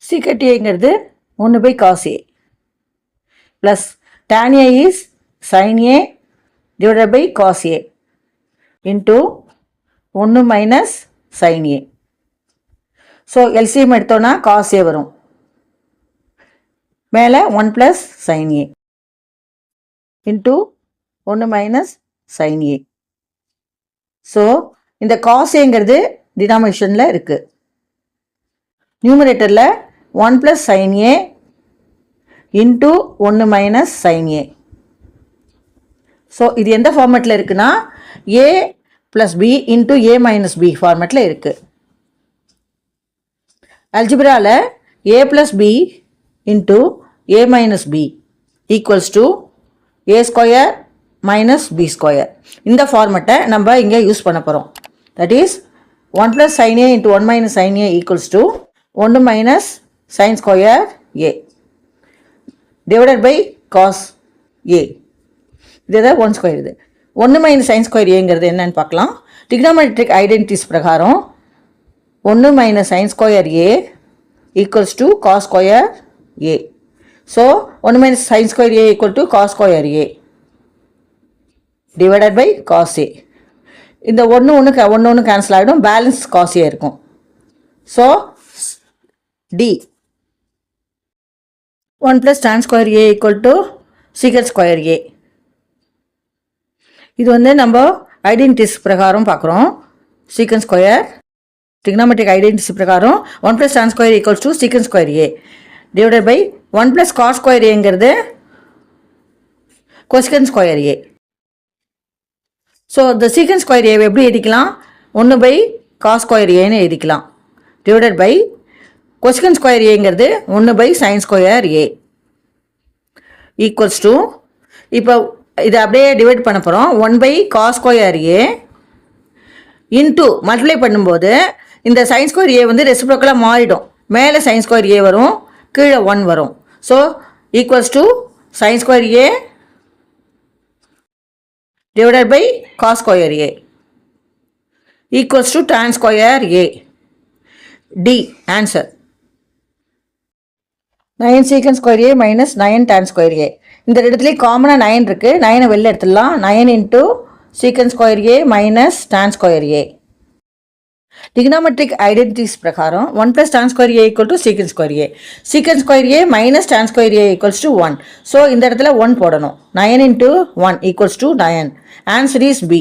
secant ஏங்கிறது 1 by cos A plus tan A is sin A divided by cos A into 1 minus sin A. So LCM எடுத்தோம்னா cos A வரும், மேலே 1 plus sin A into 1 minus sin A. So இந்த cos Aங்கிறது டினாமினேஷனில் இருக்குது. நியூமரேட்டரில் 1 plus sin A into 1 minus sin A. So இது எந்த ஃபார்மேட்டில் இருக்குன்னா A plus B into A minus B ஃபார்மேட்டில் இருக்குது. அல்ஜிப்ராவில் A plus B into A minus B equals to A square minus B square. இந்த ஃபார்மேட்டை நம்ம இங்கே யூஸ் பண்ண போகிறோம். That is 1 plus sin A into 1 minus sin A equals to 1 minus sin square A divided by cos A. இதுதான் 1 square. இது 1 minus sin square Aங்கிறது என்னன்னு பார்க்கலாம். trigonometric identities பிரகாரம் 1 minus sin square A equals to cos square A. So 1 minus sin square A equal to cos square A divided by cos A. இந்த ஒன்று cancel ஆகிடும், balance cos A இருக்கும். So D 1 plus tan square A equal to secant square A. இது வந்து நம்ம identities பிரகாரம் பார்க்குறோம். secant square trigonometric identities பிரகாரம் 1 plus tan square equals to secant square A divided by 1 plus cos square Aங்கிறது cosecant square A. So இந்த secant square A எப்படி எழுதிக்கலாம்? 1 by cos square Aன்னு எழுதிக்கலாம் divided by cosecant square Aங்கிறது 1 by sin square A equals to, இப்போ இதை அப்படியே divide பண்ண போகிறோம். 1 by cos square A into multiply பண்ணும்போது இந்த sin square A வந்து ரெசிப்ரோக்கலாக மாறிடும். மேலே sin square A வரும், கீழே 1 வரும். So equals to sin square A divided by cos square A equals to tan square A. D answer 9 secant square A minus 9 tan square A. இந்த இடத்துலேயே காமனாக 9 இருக்குது, 9 வெளில எடுத்துடலாம். 9 into secant square A minus tan square A. trigonometric identities பிரகாரம் 1 plus tan square A equal to secant square A. secant square A minus tan square A equals to 1. So இந்த இடத்துல 1 போடணும். 9 into 1 equals to 9. Answer is B.